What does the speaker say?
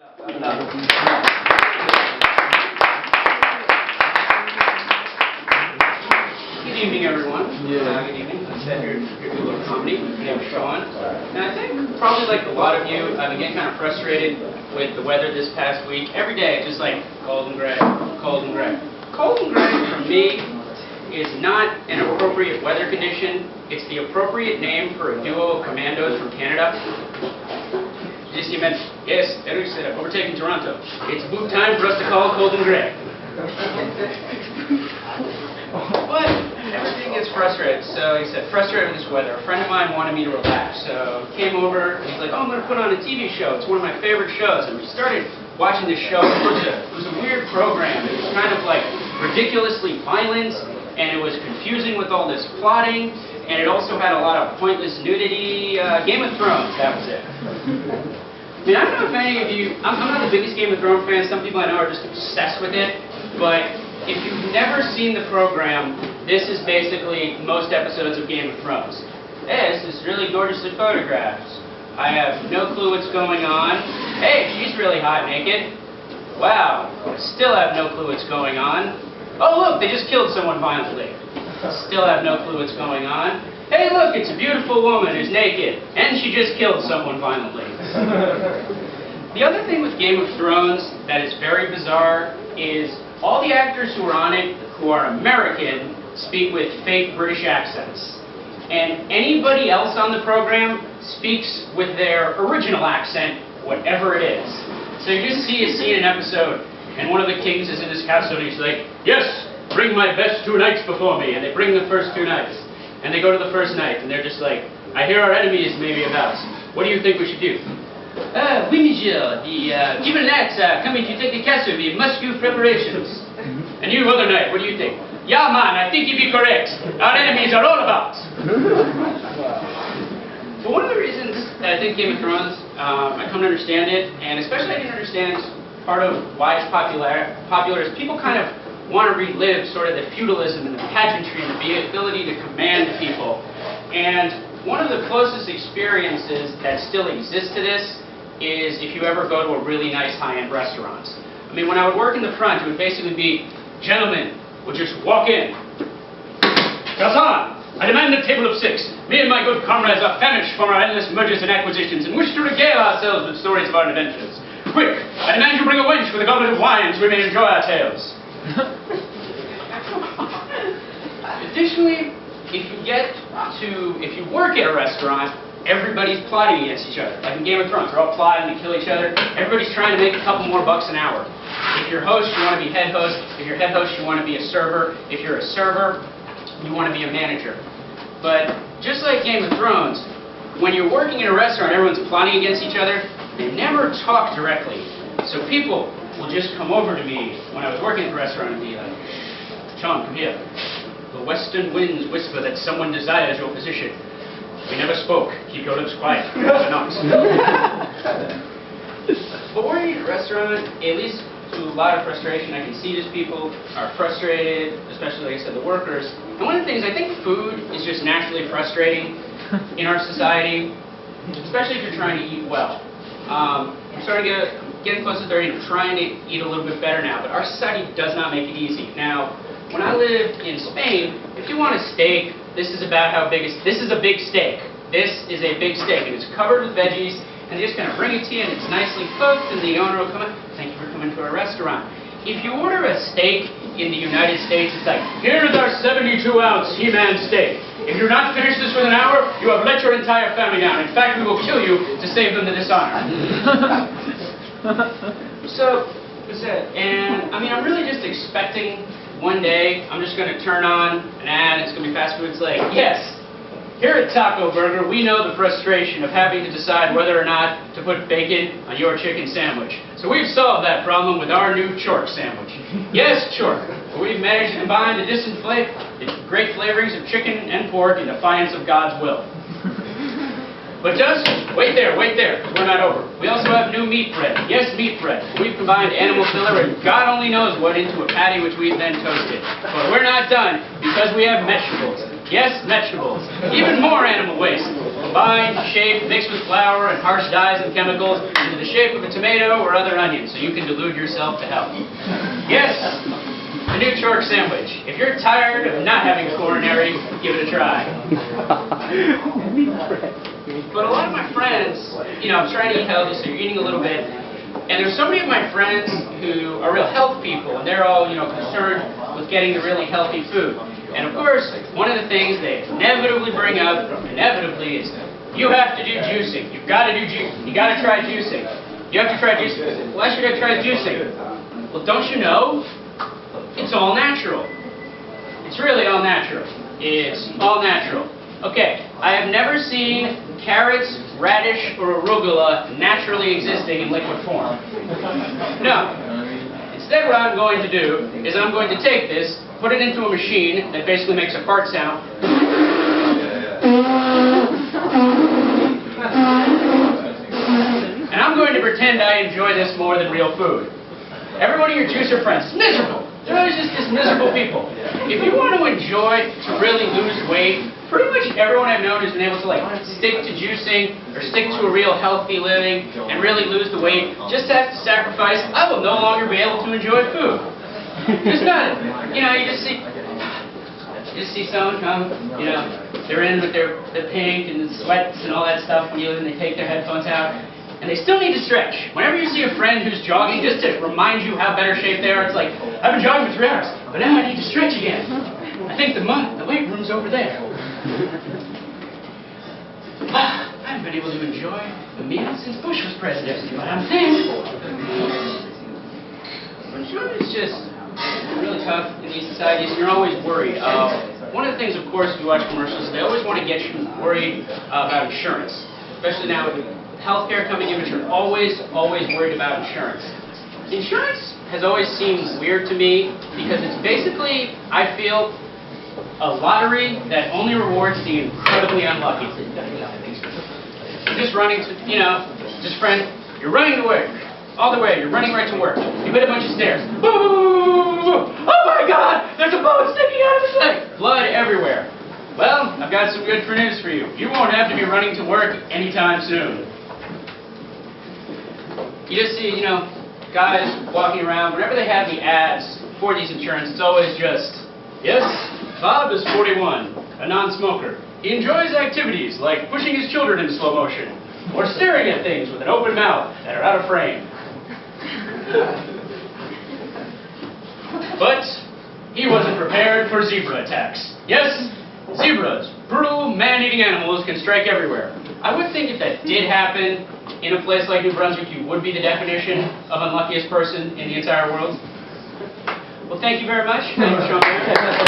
Good evening, everyone. Good evening. I said here to a little comedy. My name is Shawn. And I think, probably like a lot of you, I've been getting kind of frustrated with the weather this past week. Every day, it's just like cold and gray, cold and gray. Cold and gray, for me, is not an appropriate weather condition. It's the appropriate name for a duo of commandos from Canada. Just you mentioned, yes, Eric said, overtaking Toronto. It's boot time for us to call cold and gray. But everything is frustrated. So he said, frustrated with this weather. A friend of mine wanted me to relax. So he came over, and he's like, oh, I'm going to put on a TV show. It's one of my favorite shows. And we started watching this show. It was a weird program. It was kind of like ridiculously violent, and it was confusing with all this plotting, and it also had a lot of pointless nudity. Game of Thrones, that was it. I mean, I don't know if any of you, I'm not the biggest Game of Thrones fan. Some people I know are just obsessed with it. But if you've never seen the program, this is basically most episodes of Game of Thrones. This is really gorgeously photographed. I have no clue what's going on. Hey, she's really hot naked. Wow, still have no clue what's going on. Oh, look, they just killed someone violently. Still have no clue what's going on. Hey, look, it's a beautiful woman who's naked, and she just killed someone violently. The other thing with Game of Thrones that is very bizarre is all the actors who are on it, who are American, speak with fake British accents. And anybody else on the program speaks with their original accent, whatever it is. So you just see a scene in an episode, and one of the kings is in his castle, and he's like, yes, bring my best 2 knights before me. And they bring the first 2 knights. And they go to the first night, and they're just like, I hear our enemies may be about. What do you think we should do? Oui, monsieur. Given that coming to take the castle, we must do preparations. And you, other knight, what do you think? Yeah, man, I think you'd be correct. Our enemies are all about. But one of the reasons that I think Game of Thrones, I come to understand it, and especially I can understand part of why it's popular is people kind of want to relive sort of the feudalism and the pageantry and the ability to command people. And one of the closest experiences that still exists to this is if you ever go to a really nice high-end restaurant. I mean, when I would work in the front, it would basically be, gentlemen would just walk in. Garçon, I demand a table of 6. Me and my good comrades are famished from our endless mergers and acquisitions and wish to regale ourselves with stories of our adventures. Quick, I demand you bring a wench with a goblet of wine so we may enjoy our tales. Additionally, if you work at a restaurant, everybody's plotting against each other. Like in Game of Thrones, they're all plotting to kill each other. Everybody's trying to make a couple more bucks an hour. If you're host, you want to be head host. If you're head host, you want to be a server. If you're a server, you want to be a manager. But just like Game of Thrones, when you're working in a restaurant, everyone's plotting against each other. They never talk directly. So people will just come over to me when I was working at the restaurant and be like, Shawn, come here. The western winds whisper that someone desires your position. We never spoke. Keep your lips quiet. But working at a restaurant, it leads to a lot of frustration. I can see these people are frustrated, especially, like I said, the workers. And one of the things, I think food is just naturally frustrating in our society, especially if you're trying to eat well. I'm starting to getting close to 30 and I'm trying to eat a little bit better now, but our society does not make it easy. Now, when I lived in Spain, if you want a steak, this is about how big this is a big steak. This is a big steak, and it's covered with veggies, and they're just going to bring it to you, and it's nicely cooked, and the owner will come in, thank you for coming to our restaurant. If you order a steak in the United States, it's like, here's our 72-ounce He-Man steak. If you're not finished this within an hour, you have let your entire family down. In fact, we will kill you to save them the dishonor. So, that's it. And, I mean, I'm really just expecting one day, I'm just going to turn on an ad, it's going to be fast food. It's like, yes, here at Taco Burger, we know the frustration of having to decide whether or not to put bacon on your chicken sandwich. So we've solved that problem with our new Chork sandwich. Yes, Chork. We've managed to combine the great flavorings of chicken and pork in defiance of God's will. But just wait there, because we're not over. We also have new meat bread. Yes, meat bread. We've combined animal filler and God only knows what into a patty which we've then toasted. But we're not done because we have vegetables. Yes, vegetables. Even more animal waste. combined, shaped, mixed with flour and harsh dyes and chemicals into the shape of a tomato or other onion, so you can delude yourself to health. Yes, the new Chork sandwich. If you're tired of not having a coronary, give it a try. But a lot of my friends, I'm trying to eat healthy, so you're eating a little bit. And there's so many of my friends who are real health people, and they're all, concerned with getting the really healthy food. And of course, one of the things they inevitably bring up, is, you have to do juicing. You've got to do juicing. You got to try juicing. You have to try juicing. Why should I try juicing? Well, don't you know? It's all natural. It's really all natural. It's all natural. Okay, I have never seen carrots, radish, or arugula naturally existing in liquid form. No. Instead, what I'm going to do is I'm going to take this, put it into a machine that basically makes a fart sound, and I'm going to pretend I enjoy this more than real food. Every one of your juicer friends is miserable. They're always just miserable people. If you want to enjoy, to really lose weight, pretty much everyone I've known who's been able to stick to juicing or stick to a real healthy living and really lose the weight just has to sacrifice, I will no longer be able to enjoy food. Just not. You just see someone come, they're in with the pink and the sweats and all that stuff when they take their headphones out. And they still need to stretch. Whenever you see a friend who's jogging, just to remind you how better shape they are, it's like, I've been jogging for 3 hours, but now I need to stretch again. I think the weight room's over there. I haven't been able to enjoy a meal since Bush was president, but I'm thin. It's just really tough in these societies, and you're always worried. One of the things, of course, if you watch commercials, they always want to get you worried about insurance, especially now with healthcare coming in, but you're always worried about insurance. Insurance has always seemed weird to me because it's basically, I feel, a lottery that only rewards the incredibly unlucky. You're just running to, friend, you're running to work. All the way, you're running right to work. You hit a bunch of stairs. Boo! Oh my God! There's a bone sticking out of his leg! Blood everywhere. Well, I've got some good news for you. You won't have to be running to work anytime soon. You just see, guys walking around. Whenever they have the ads for these insurance, it's always just, yes, Bob is 41, a non-smoker. He enjoys activities like pushing his children into slow motion or staring at things with an open mouth that are out of frame. But he wasn't prepared for zebra attacks. Yes, zebras, brutal, man-eating animals, can strike everywhere. I would think if that did happen in a place like New Brunswick, you would be the definition of unluckiest person in the entire world. Well, thank you very much. Thank you, Shawn Barron.